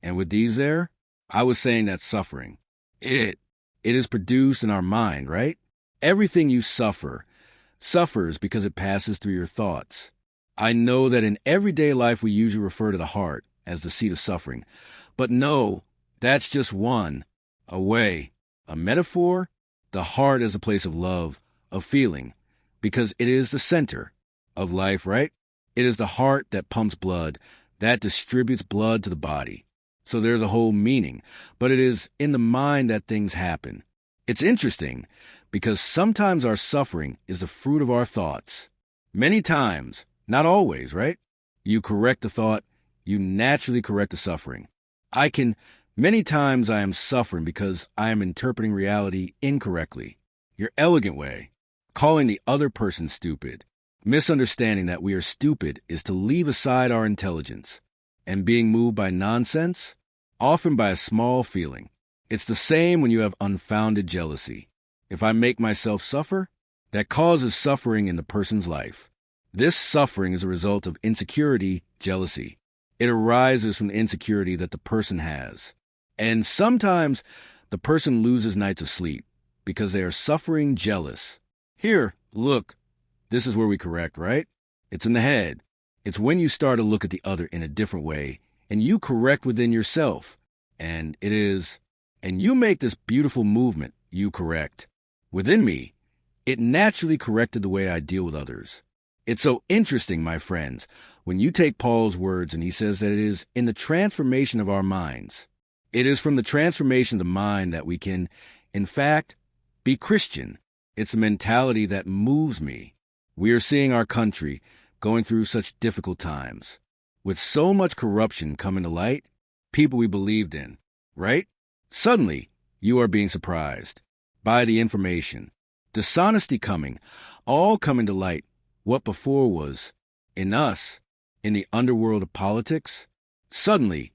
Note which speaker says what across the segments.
Speaker 1: And with these there, I was saying that suffering, it, it is produced in our mind, right? Everything you suffers because it passes through your thoughts. I know that in everyday life we usually refer to the heart as the seat of suffering. But no, that's just a way, a metaphor. The heart is a place of love, of feeling, because it is the center of life, right? It is the heart that pumps blood, that distributes blood to the body. So there's a whole meaning, but it is in the mind that things happen. It's interesting because sometimes our suffering is the fruit of our thoughts. Many times, not always, right? You correct the thought, you naturally correct the suffering. Many times I am suffering because I am interpreting reality incorrectly. Your elegant way, calling the other person stupid. Misunderstanding that we are stupid is to leave aside our intelligence. And being moved by nonsense, often by a small feeling. It's the same when you have unfounded jealousy. If I make myself suffer, that causes suffering in the person's life. This suffering is a result of insecurity, jealousy. It arises from the insecurity that the person has. And sometimes the person loses nights of sleep because they are suffering jealous. Here, look, this is where we correct, right? It's in the head. It's when you start to look at the other in a different way and you correct within yourself. And you make this beautiful movement, you correct. Within me, it naturally corrected the way I deal with others. It's so interesting, my friends, when you take Paul's words and he says that it is in the transformation of our minds. It is from the transformation of the mind that we can, in fact, be Christian. It's a mentality that moves me. We are seeing our country going through such difficult times. With so much corruption coming to light, people we believed in, right? Suddenly, you are being surprised by the information. Dishonesty all coming to light. What before was, in us, in the underworld of politics, suddenly,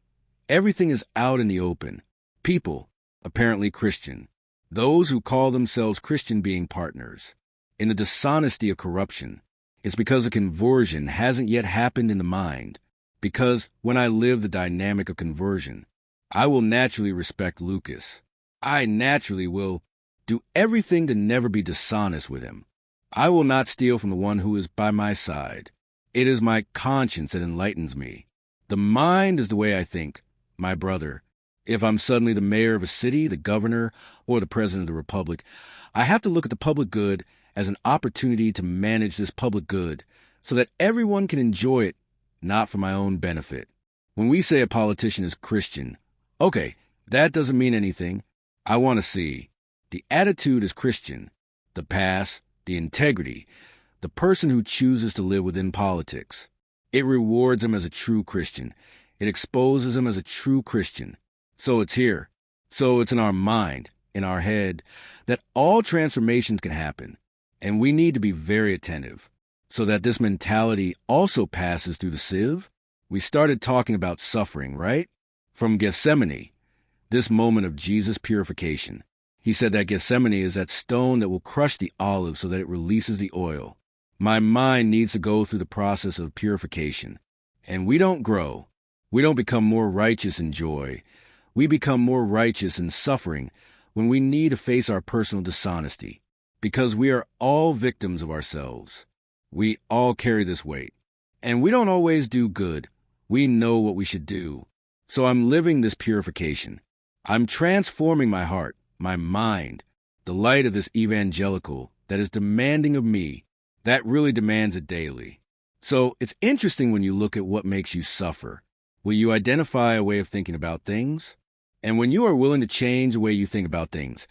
Speaker 1: everything is out in the open. People, apparently Christian, those who call themselves Christian being partners, in the dishonesty of corruption. It's because a conversion hasn't yet happened in the mind. Because when I live the dynamic of conversion, I will naturally respect Lucas. I naturally will do everything to never be dishonest with him. I will not steal from the one who is by my side. It is my conscience that enlightens me. The mind is the way I think, my brother. If I'm suddenly the mayor of a city, the governor, or the president of the republic, I have to look at the public good as an opportunity to manage this public good so that everyone can enjoy it, not for my own benefit. When we say a politician is Christian, okay, that doesn't mean anything. I want to see. The attitude is Christian. The pass, the integrity, the person who chooses to live within politics. It rewards him as a true Christian. It exposes him as a true Christian. So it's here. So it's in our mind, in our head, that all transformations can happen. And we need to be very attentive so that this mentality also passes through the sieve. We started talking about suffering, right? From Gethsemane, this moment of Jesus' purification. He said that Gethsemane is that stone that will crush the olive so that it releases the oil. My mind needs to go through the process of purification. And we don't grow. We don't become more righteous in joy. We become more righteous in suffering when we need to face our personal dishonesty. Because we are all victims of ourselves. We all carry this weight. And we don't always do good. We know what we should do. So I'm living this purification. I'm transforming my heart, my mind, the light of this evangelical that is demanding of me, that really demands it daily. So it's interesting when you look at what makes you suffer. Will you identify a way of thinking about things? And when you are willing to change the way you think about things,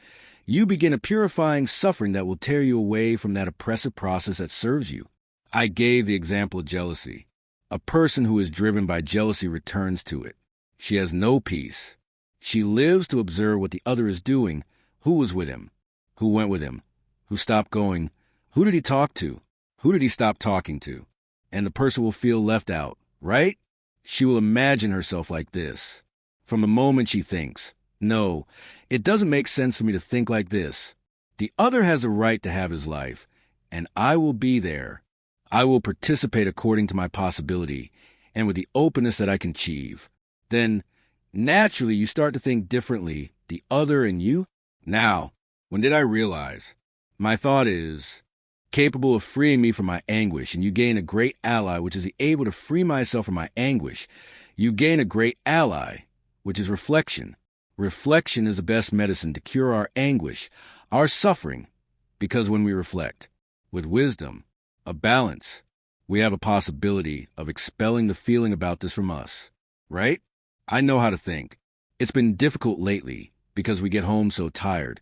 Speaker 1: you begin a purifying suffering that will tear you away from that oppressive process that serves you. I gave the example of jealousy. A person who is driven by jealousy returns to it. She has no peace. She lives to observe what the other is doing. Who was with him? Who went with him? Who stopped going? Who did he talk to? Who did he stop talking to? And the person will feel left out, right? She will imagine herself like this. From the moment she thinks, no, it doesn't make sense for me to think like this. The other has a right to have his life, and I will be there. I will participate according to my possibility and with the openness that I can achieve. Then Naturally, you start to think differently, the other and you. Now, when did I realize? My thought is capable of freeing me from my anguish, and you gain a great ally, which is able to free myself from my anguish. You gain a great ally, which is reflection. Reflection is the best medicine to cure our anguish, our suffering, because when we reflect, with wisdom, a balance, we have a possibility of expelling the feeling about this from us, right? I know how to think. It's been difficult lately because we get home so tired.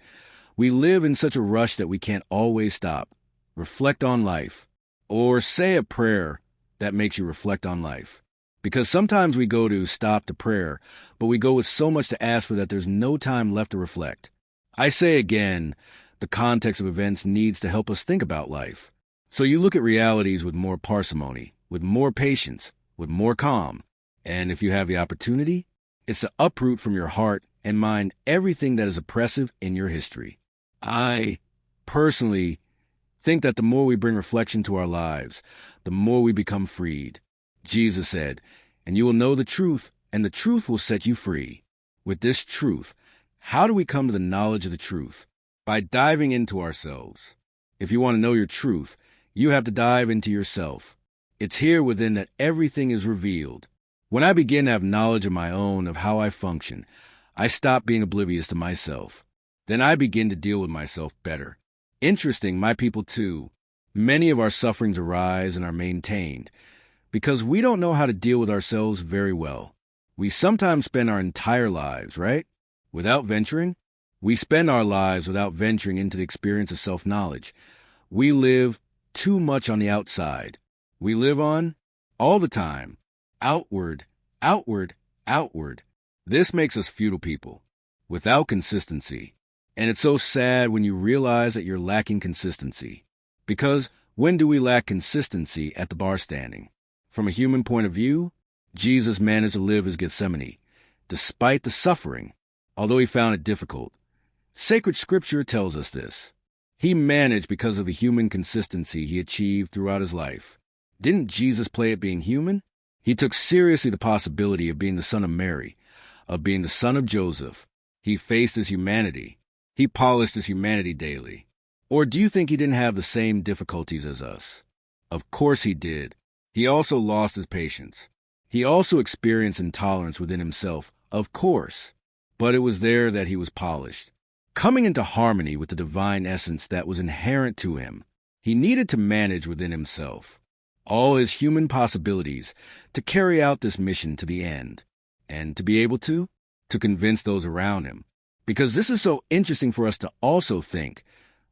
Speaker 1: We live in such a rush that we can't always stop, reflect on life, or say a prayer that makes you reflect on life. Because sometimes we go to stop to prayer, but we go with so much to ask for that there's no time left to reflect. I say again, the context of events needs to help us think about life. So you look at realities with more parsimony, with more patience, with more calm. And if you have the opportunity, it's to uproot from your heart and mind everything that is oppressive in your history. I personally think that the more we bring reflection to our lives, the more we become freed. Jesus said, "And you will know the truth, and the truth will set you free." With this truth, how do we come to the knowledge of the truth? By diving into ourselves. If you want to know your truth, you have to dive into yourself. It's here within that everything is revealed. When I begin to have knowledge of my own, of how I function, I stop being oblivious to myself. Then I begin to deal with myself better. Interesting, my people too. Many of our sufferings arise and are maintained because we don't know how to deal with ourselves very well. We sometimes spend our entire lives, right? Without venturing. We spend our lives without venturing into the experience of self-knowledge. We live too much on the outside. We live on, all the time, outward, outward, outward. This makes us futile people, without consistency. And it's so sad when you realize that you're lacking consistency. Because when do we lack consistency at the bar standing? From a human point of view, Jesus managed to live his Gethsemane, despite the suffering, although he found it difficult. Sacred Scripture tells us this. He managed because of the human consistency he achieved throughout his life. Didn't Jesus play at being human? He took seriously the possibility of being the son of Mary, of being the son of Joseph. He faced his humanity. He polished his humanity daily. Or do you think he didn't have the same difficulties as us? Of course he did. He also lost his patience. He also experienced intolerance within himself, of course. But it was there that he was polished. Coming into harmony with the divine essence that was inherent to him, he needed to manage within himself all his human possibilities to carry out this mission to the end, and to be able to convince those around him. Because this is so interesting for us to also think,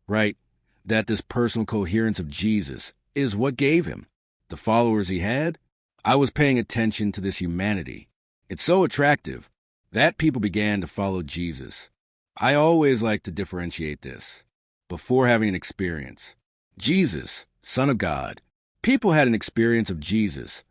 Speaker 1: right, that this personal coherence of Jesus is what gave him the followers he had. I was paying attention to this humanity. It's so attractive that people began to follow Jesus. I always like to differentiate this before having an experience. Jesus, Son of God. People had an experience of Jesus,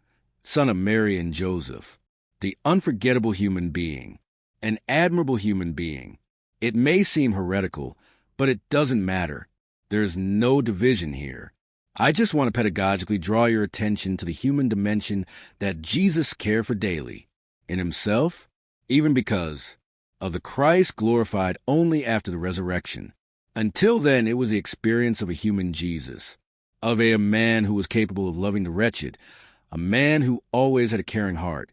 Speaker 1: son of Mary and Joseph, the unforgettable human being, an admirable human being. It may seem heretical, but it doesn't matter. There's no division here. I just want to pedagogically draw your attention to the human dimension that Jesus cared for daily, in himself, even because of the Christ glorified only after the resurrection. Until then, it was the experience of a human Jesus, of a man who was capable of loving the wretched, a man who always had a caring heart,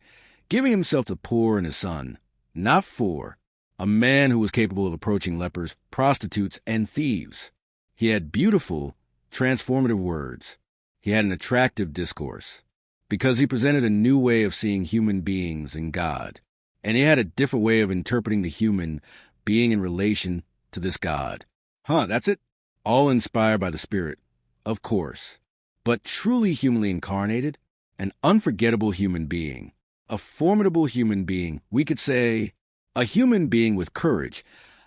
Speaker 1: giving himself to the poor and his son, not for, a man who was capable of approaching lepers, prostitutes, and thieves. He had beautiful, transformative words. He had an attractive discourse, because he presented a new way of seeing human beings and God, and he had a different way of interpreting the human being in relation to this God. That's it? All inspired by the Spirit, of course, but truly humanly incarnated, an unforgettable human being, a formidable human being, we could say, a human being with courage,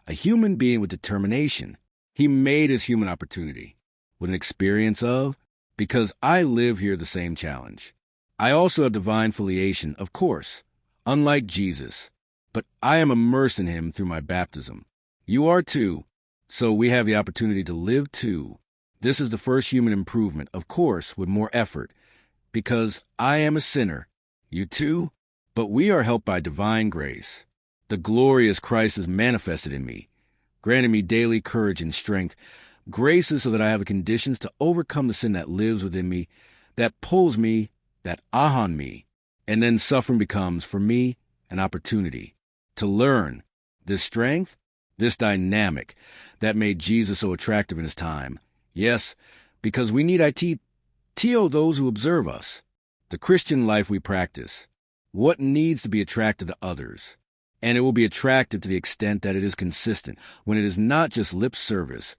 Speaker 1: a human being with determination. He made his human opportunity with an experience of, because I live here the same challenge. I also have divine filiation, of course, unlike Jesus, but I am immersed in him through my baptism. You are too, so we have the opportunity to live too. This is the first human improvement, of course, with more effort, because I am a sinner. You too? But we are helped by divine grace. The glorious Christ is manifested in me, granting me daily courage and strength, graces so that I have the conditions to overcome the sin that lives within me, that pulls me, that on me. And then suffering becomes, for me, an opportunity to learn this strength, this dynamic that made Jesus so attractive in his time. Yes, because we need to those who observe us, the Christian life we practice, what needs to be attractive to others. And it will be attractive to the extent that it is consistent, when it is not just lip service,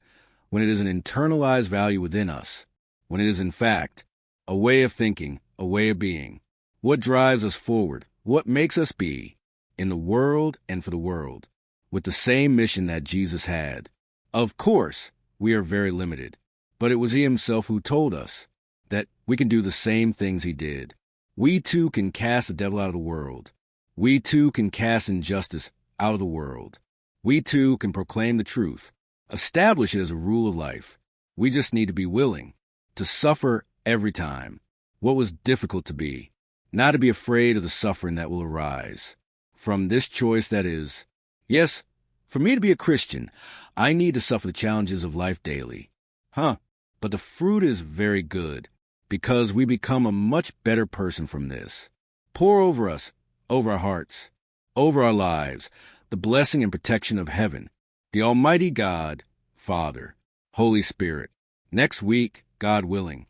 Speaker 1: when it is an internalized value within us, when it is in fact a way of thinking, a way of being, what drives us forward, what makes us be, in the world and for the world, with the same mission that Jesus had. Of course, we are very limited, but it was he himself who told us that we can do the same things he did. We too can cast the devil out of the world. We too can cast injustice out of the world. We too can proclaim the truth, establish it as a rule of life. We just need to be willing to suffer every time what was difficult to be, not to be afraid of the suffering that will arise from this choice that is, yes, for me to be a Christian, I need to suffer the challenges of life daily. But the fruit is very good, because we become a much better person from this. Pour over us, over our hearts, over our lives, the blessing and protection of heaven, the Almighty God, Father, Holy Spirit. Next week, God willing,